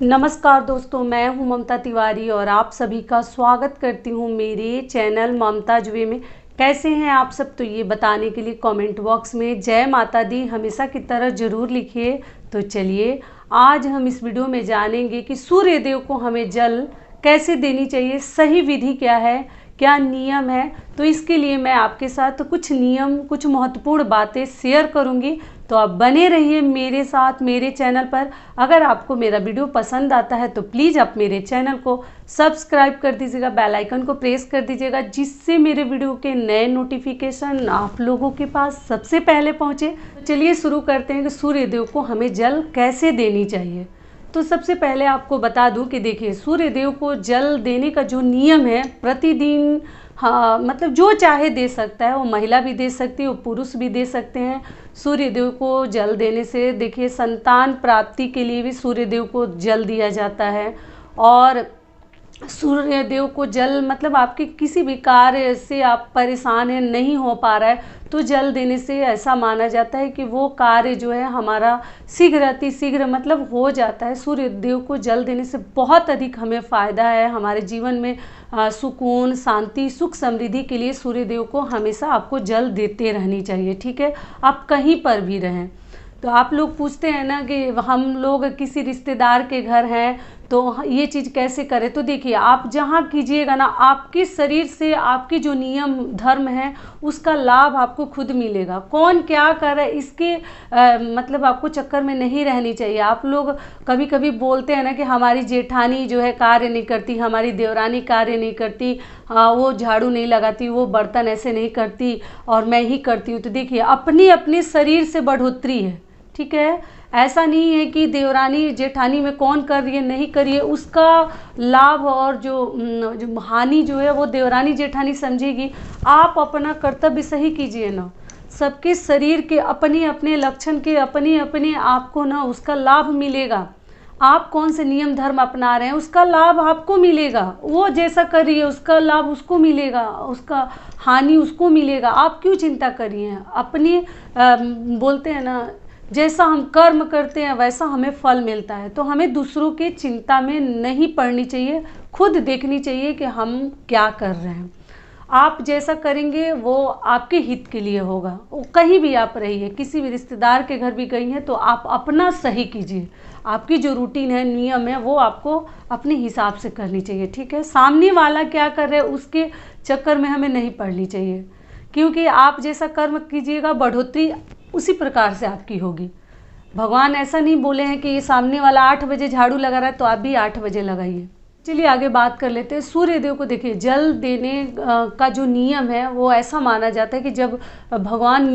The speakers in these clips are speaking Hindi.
नमस्कार दोस्तों, मैं हूं ममता तिवारी और आप सभी का स्वागत करती हूं मेरे चैनल ममता जुए में। कैसे हैं आप सब? तो ये बताने के लिए कमेंट बॉक्स में जय माता दी हमेशा की तरह ज़रूर लिखिए। तो चलिए आज हम इस वीडियो में जानेंगे कि सूर्य देव को हमें जल कैसे देनी चाहिए, सही विधि क्या है, क्या नियम है। तो इसके लिए मैं आपके साथ कुछ नियम, कुछ महत्वपूर्ण बातें शेयर करूंगी। तो आप बने रहिए मेरे साथ मेरे चैनल पर। अगर आपको मेरा वीडियो पसंद आता है तो प्लीज़ आप मेरे चैनल को सब्सक्राइब कर दीजिएगा, बेल आइकन को प्रेस कर दीजिएगा, जिससे मेरे वीडियो के नए नोटिफिकेशन आप लोगों के पास सबसे पहले पहुँचे। चलिए शुरू करते हैं कि सूर्य देव को हमें जल कैसे देनी चाहिए। तो सबसे पहले आपको बता दूं कि देखिए, सूर्य देव को जल देने का जो नियम है, प्रतिदिन मतलब जो चाहे दे सकता है। वो महिला भी दे सकती है, वो पुरुष भी दे सकते हैं। सूर्य देव को जल देने से देखिए संतान प्राप्ति के लिए भी सूर्य देव को जल दिया जाता है। और सूर्य देव को जल मतलब आपके किसी भी कार्य से आप परेशान हैं, नहीं हो पा रहा है, तो जल देने से ऐसा माना जाता है कि वो कार्य जो है हमारा शीघ्र अतिशीघ्र मतलब हो जाता है। सूर्य देव को जल देने से बहुत अधिक हमें फ़ायदा है हमारे जीवन में। सुकून, शांति, सुख, समृद्धि के लिए सूर्य देव को हमेशा आपको जल देते रहनी चाहिए। ठीक है, आप कहीं पर भी रहें। तो आप लोग पूछते हैं ना कि हम लोग किसी रिश्तेदार के घर हैं तो ये चीज़ कैसे करें। तो देखिए, आप जहाँ कीजिएगा ना, आपके शरीर से आपकी जो नियम धर्म है उसका लाभ आपको खुद मिलेगा। कौन क्या कर रहा है इसके मतलब आपको चक्कर में नहीं रहनी चाहिए। आप लोग कभी कभी बोलते हैं ना कि हमारी जेठानी जो है कार्य नहीं करती, हमारी देवरानी कार्य नहीं करती, वो झाड़ू नहीं लगाती, वो बर्तन ऐसे नहीं करती और मैं ही करती हूँ। तो देखिए, अपनी अपने शरीर से बढ़ोतरी है। ठीक है, ऐसा नहीं है कि देवरानी जेठानी में कौन कर रही है नहीं कर रही है, उसका लाभ और जो हानि जो है वो देवरानी जेठानी समझेगी। आप अपना कर्तव्य सही कीजिए ना। सबके शरीर के अपने अपने लक्षण के अपने अपने आपको ना उसका लाभ मिलेगा। आप कौन से नियम धर्म अपना रहे हैं उसका लाभ आपको मिलेगा। वो जैसा कर रही है उसका लाभ उसको मिलेगा, उसका हानि उसको मिलेगा। आप क्यों चिंता करिए? अपने बोलते हैं ना, जैसा हम कर्म करते हैं वैसा हमें फल मिलता है। तो हमें दूसरों की चिंता में नहीं पड़नी चाहिए, खुद देखनी चाहिए कि हम क्या कर रहे हैं। आप जैसा करेंगे वो आपके हित के लिए होगा। वो कहीं भी आप रहिए, किसी भी रिश्तेदार के घर भी गई हैं तो आप अपना सही कीजिए। आपकी जो रूटीन है, नियम है, वो आपको अपने हिसाब से करनी चाहिए। ठीक है, सामने वाला क्या कर रहे हैं उसके चक्कर में हमें नहीं पड़नी चाहिए, क्योंकि आप जैसा कर्म कीजिएगा बढ़ोतरी उसी प्रकार से आपकी होगी। भगवान ऐसा नहीं बोले हैं कि ये सामने वाला 8 बजे झाड़ू लगा रहा है तो आप भी 8 बजे लगाइए। चलिए आगे बात कर लेते हैं। सूर्य देव को देखिए, जल देने का जो नियम है वो ऐसा माना जाता है कि जब भगवान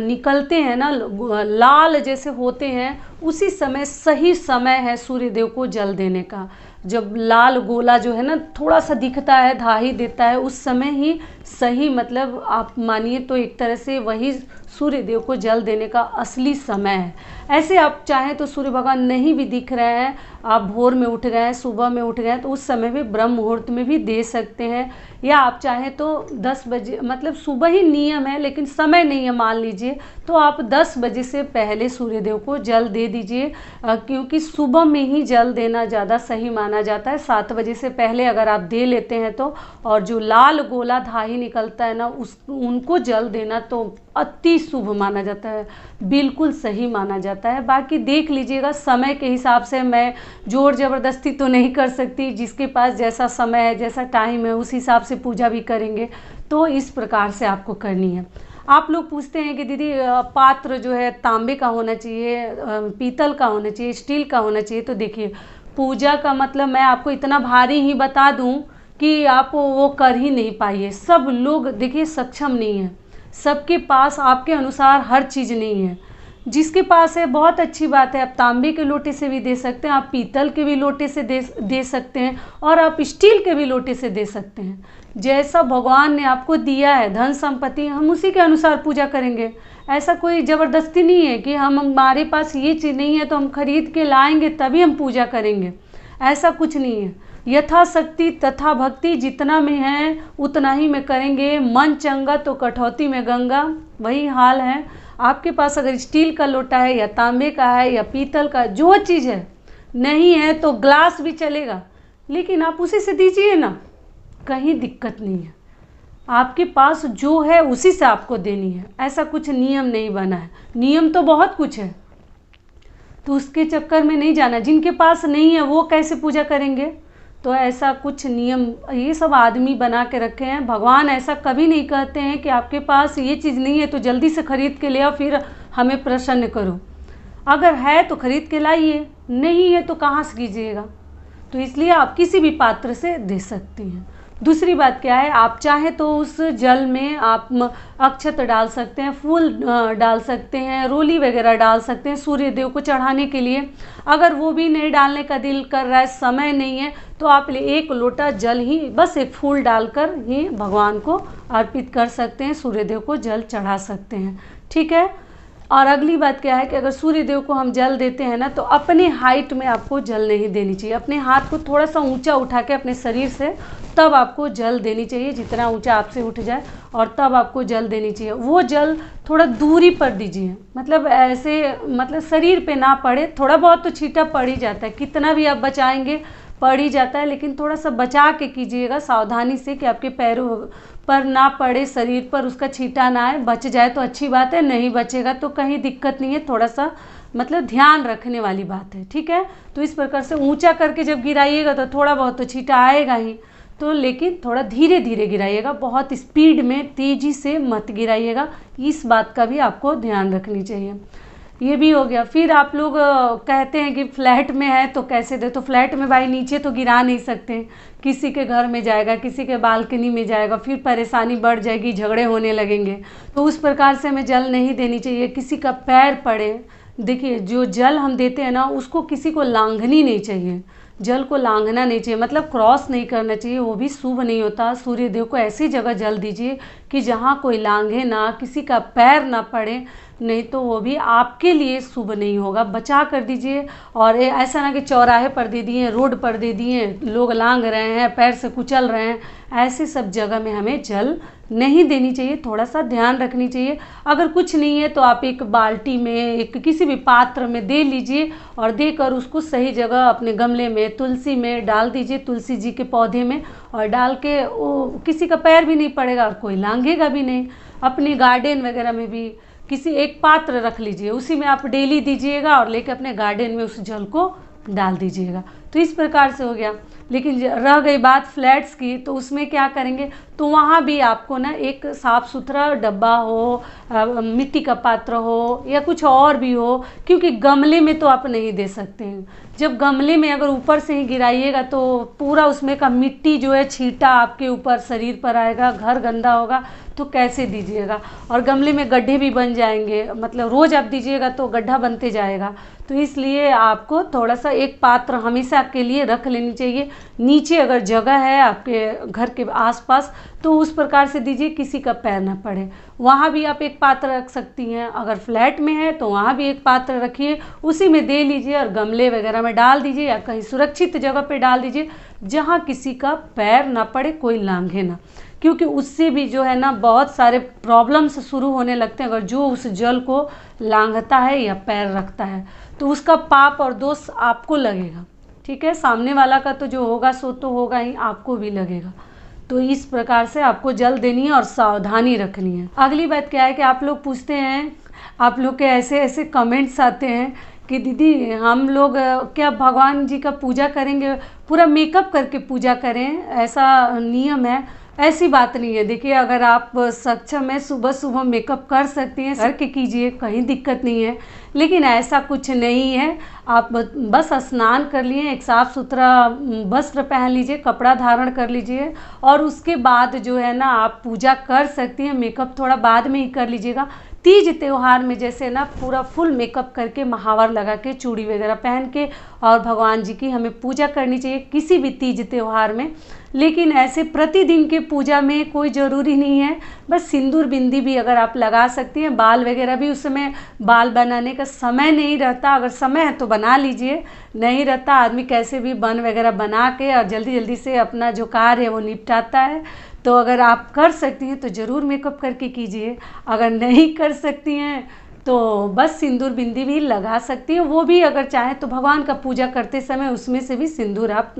निकलते हैं ना, लाल जैसे होते हैं, उसी समय सही समय है सूर्य देव को जल देने का। जब लाल गोला जो है ना थोड़ा सा दिखता है, धाही देता है, उस समय ही सही मतलब आप मानिए तो एक तरह से वही सूर्य देव को जल देने का असली समय है। ऐसे आप चाहें तो सूर्य भगवान नहीं भी दिख रहे हैं, आप भोर में उठ गए हैं, सुबह में उठ गए हैं, तो उस समय भी ब्रह्म मुहूर्त में भी दे सकते हैं। या आप चाहें तो 10 बजे, मतलब सुबह ही नियम है लेकिन समय नहीं है मान लीजिए, तो आप 10 बजे से पहले सूर्य देव को जल दे दीजिए, क्योंकि सुबह में ही जल देना ज़्यादा सही माना जाता है। 7 बजे से पहले अगर आप दे लेते हैं तो, और जो लाल गोला धाही निकलता है ना उनको जल देना तो अति शुभ माना जाता है, बिल्कुल सही माना जाता है। बाकी देख लीजिएगा समय के हिसाब से, मैं जोर ज़बरदस्ती तो नहीं कर सकती। जिसके पास जैसा समय है, जैसा टाइम है, उस हिसाब से पूजा भी करेंगे। तो इस प्रकार से आपको करनी है। आप लोग पूछते हैं कि दीदी पात्र जो है तांबे का होना चाहिए, पीतल का होना चाहिए, स्टील का होना चाहिए। तो देखिए, पूजा का मतलब मैं आपको इतना भारी ही बता दूं कि आप वो कर ही नहीं पाइए। सब लोग देखिए सक्षम नहीं है, सबके पास आपके अनुसार हर चीज़ नहीं है। जिसके पास है बहुत अच्छी बात है, आप तांबे के लोटे से भी दे सकते हैं, आप पीतल के भी लोटे से दे सकते हैं, और आप स्टील के भी लोटे से दे सकते हैं। जैसा भगवान ने आपको दिया है धन संपत्ति, हम उसी के अनुसार पूजा करेंगे। ऐसा कोई ज़बरदस्ती नहीं है कि हमारे पास ये चीज़ नहीं है तो हम खरीद के लाएंगे तभी हम पूजा करेंगे, ऐसा कुछ नहीं है। यथाशक्ति तथा भक्ति, जितना में है उतना ही में करेंगे। मन चंगा तो कटौती में गंगा, वही हाल है। आपके पास अगर स्टील का लोटा है या तांबे का है या पीतल का, जो चीज़ है नहीं है तो ग्लास भी चलेगा, लेकिन आप उसी से दीजिए ना, कहीं दिक्कत नहीं है। आपके पास जो है उसी से आपको देनी है, ऐसा कुछ नियम नहीं बना है। नियम तो बहुत कुछ है, तो उसके चक्कर में नहीं जाना। जिनके पास नहीं है वो कैसे पूजा करेंगे? तो ऐसा कुछ नियम ये सब आदमी बना के रखे हैं। भगवान ऐसा कभी नहीं कहते हैं कि आपके पास ये चीज़ नहीं है तो जल्दी से खरीद के ले आओ फिर हमें प्रसन्न करो। अगर है तो खरीद के लाइए, नहीं है तो कहाँ से कीजिएगा। तो इसलिए आप किसी भी पात्र से दे सकती हैं। दूसरी बात क्या है, आप चाहें तो उस जल में आप अक्षत डाल सकते हैं, फूल डाल सकते हैं, रोली वगैरह डाल सकते हैं सूर्य देव को चढ़ाने के लिए। अगर वो भी नहीं डालने का दिल कर रहा है, समय नहीं है, तो आप एक लोटा जल ही, बस एक फूल डालकर ही भगवान को अर्पित कर सकते हैं, सूर्य देव को जल चढ़ा सकते हैं। ठीक है। और अगली बात क्या है कि अगर सूर्य देव को हम जल देते हैं ना, तो अपने हाइट में आपको जल नहीं देनी चाहिए। अपने हाथ को थोड़ा सा ऊंचा उठा के अपने शरीर से तब आपको जल देनी चाहिए, जितना ऊंचा आपसे उठ जाए, और तब आपको जल देनी चाहिए। वो जल थोड़ा दूरी पर दीजिए, मतलब ऐसे, मतलब शरीर पे ना पड़े। थोड़ा बहुत तो छींटा पड़ ही जाता है, कितना भी आप बचाएंगे पड़ ही जाता है, लेकिन थोड़ा सा बचा के कीजिएगा, सावधानी से, कि आपके पैरों पर ना पड़े, शरीर पर उसका छींटा ना आए। बच जाए तो अच्छी बात है, नहीं बचेगा तो कहीं दिक्कत नहीं है। थोड़ा सा मतलब ध्यान रखने वाली बात है। ठीक है। तो इस प्रकार से ऊंचा करके जब गिराइएगा तो थोड़ा बहुत तो छींटा आएगा ही, तो लेकिन थोड़ा धीरे धीरे गिराइएगा, बहुत स्पीड में तेज़ी से मत गिराइएगा। इस बात का भी आपको ध्यान रखनी चाहिए। ये भी हो गया। फिर आप लोग कहते हैं कि फ्लैट में है तो कैसे दे, तो फ्लैट में भाई नीचे तो गिरा नहीं सकते, किसी के घर में जाएगा, किसी के बालकनी में जाएगा, फिर परेशानी बढ़ जाएगी, झगड़े होने लगेंगे। तो उस प्रकार से हमें जल नहीं देनी चाहिए। किसी का पैर पड़े, देखिए जो जल हम देते हैं ना, उसको किसी को लांघनी नहीं चाहिए, जल को लांघना नहीं चाहिए, मतलब क्रॉस नहीं करना चाहिए, वो भी शुभ नहीं होता। सूर्य देव को ऐसी जगह जल दीजिए कि जहाँ कोई लांघे ना, किसी का पैर ना पड़े, नहीं तो वो भी आपके लिए शुभ नहीं होगा। बचा कर दीजिए। और ऐसा ना कि चौराहे पर दे दिए, रोड पर दे दिए, लोग लांघ रहे हैं, पैर से कुचल रहे हैं, ऐसे सब जगह में हमें जल नहीं देनी चाहिए। थोड़ा सा ध्यान रखनी चाहिए। अगर कुछ नहीं है तो आप एक बाल्टी में, एक किसी भी पात्र में दे लीजिए, और देकर उसको सही जगह अपने गमले में, तुलसी में डाल दीजिए, तुलसी जी के पौधे में, और डाल के वो किसी का पैर भी नहीं पड़ेगा और कोई लांघेगा भी नहीं। अपने गार्डन वगैरह में भी किसी एक पात्र रख लीजिए, उसी में आप डेली दीजिएगा और लेकर अपने गार्डन में उस जल को डाल दीजिएगा। तो इस प्रकार से हो गया। लेकिन रह गई बात फ्लैट्स की, तो उसमें क्या करेंगे, तो वहाँ भी आपको ना एक साफ़ सुथरा डब्बा हो, मिट्टी का पात्र हो या कुछ और भी हो, क्योंकि गमले में तो आप नहीं दे सकते हैं। जब गमले में अगर ऊपर से ही गिराइएगा तो पूरा उसमें का मिट्टी जो है, छींटा आपके ऊपर शरीर पर आएगा, घर गंदा होगा, तो कैसे दीजिएगा। और गमले में गड्ढे भी बन जाएंगे, मतलब रोज़ आप दीजिएगा तो गड्ढा बनते जाएगा। तो इसलिए आपको थोड़ा सा एक पात्र हमेशा के लिए रख लेनी चाहिए। नीचे अगर जगह है आपके घर के आसपास तो उस प्रकार से दीजिए, किसी का पैर ना पड़े। वहाँ भी आप एक पात्र रख सकती हैं। अगर फ्लैट में है तो वहाँ भी एक पात्र रखिए, उसी में दे लीजिए और गमले वगैरह में डाल दीजिए, या कहीं सुरक्षित जगह पे डाल दीजिए जहाँ किसी का पैर ना पड़े, कोई लांघे ना। क्योंकि उससे भी जो है ना बहुत सारे प्रॉब्लम्स शुरू होने लगते हैं। अगर जो उस जल को लांघता है या पैर रखता है तो उसका पाप और दोष आपको लगेगा। ठीक है। सामने वाला का तो जो होगा सो तो होगा ही, आपको भी लगेगा। तो इस प्रकार से आपको जल देनी है और सावधानी रखनी है। अगली बात क्या है कि आप लोग पूछते हैं, आप लोग के ऐसे ऐसे कमेंट्स आते हैं कि दीदी हम लोग क्या भगवान जी का पूजा करेंगे, पूरा मेकअप करके पूजा करें, ऐसा नियम है? ऐसी बात नहीं है। देखिए अगर आप सक्षम है, सुबह सुबह मेकअप कर सकती हैं, करके कीजिए, कहीं दिक्कत नहीं है। लेकिन ऐसा कुछ नहीं है। आप बस स्नान कर लिए, एक साफ़ सुथरा वस्त्र पहन लीजिए, कपड़ा धारण कर लीजिए, और उसके बाद जो है ना आप पूजा कर सकती हैं। मेकअप थोड़ा बाद में ही कर लीजिएगा। तीज त्यौहार में जैसे ना पूरा फुल मेकअप करके, महावर लगा के, चूड़ी वगैरह पहन के, और भगवान जी की हमें पूजा करनी चाहिए किसी भी तीज त्यौहार में। लेकिन ऐसे प्रतिदिन के पूजा में कोई ज़रूरी नहीं है। बस सिंदूर बिंदी भी अगर आप लगा सकती हैं, बाल वगैरह भी, उस समय बाल बनाने का समय नहीं रहता। अगर समय है तो बना लीजिए, नहीं रहता आदमी कैसे भी बन वगैरह बना के और जल्दी जल्दी से अपना जो कार्य है वो निपटाता है। तो अगर आप कर सकती हैं तो ज़रूर मेकअप करके कीजिए। अगर नहीं कर सकती हैं तो बस सिंदूर बिंदी भी लगा सकती हैं, वो भी अगर चाहें तो भगवान का पूजा करते समय उसमें से भी सिंदूर आप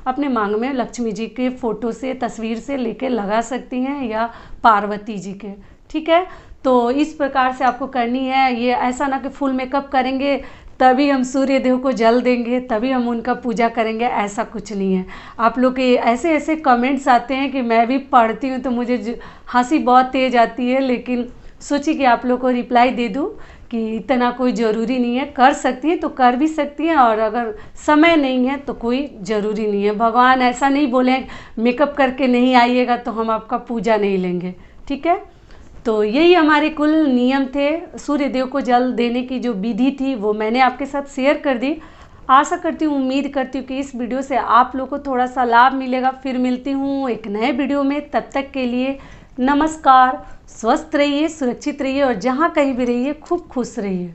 अपने मांग में लक्ष्मी जी के फ़ोटो से, तस्वीर से लेके लगा सकती हैं, या पार्वती जी के। ठीक है, तो इस प्रकार से आपको करनी है। ये ऐसा ना कि फुल मेकअप करेंगे तभी हम सूर्य देव को जल देंगे, तभी हम उनका पूजा करेंगे, ऐसा कुछ नहीं है। आप लोग के ऐसे ऐसे कमेंट्स आते हैं कि मैं भी पढ़ती हूँ तो मुझे हंसी बहुत तेज आती है, लेकिन सोची कि आप लोग को रिप्लाई दे दूँ कि इतना कोई ज़रूरी नहीं है, कर सकती हैं तो कर भी सकती हैं, और अगर समय नहीं है तो कोई ज़रूरी नहीं है। भगवान ऐसा नहीं बोले मेकअप करके नहीं आइएगा तो हम आपका पूजा नहीं लेंगे। ठीक है, तो यही हमारे कुल नियम थे। सूर्य देव को जल देने की जो विधि थी वो मैंने आपके साथ शेयर कर दी। आशा करती हूँ, उम्मीद करती हूँ कि इस वीडियो से आप लोग को थोड़ा सा लाभ मिलेगा। फिर मिलती हूँ एक नए वीडियो में, तब तक के लिए नमस्कार। स्वस्थ रहिए, सुरक्षित रहिए, और जहाँ कहीं भी रहिए खूब खुश रहिए।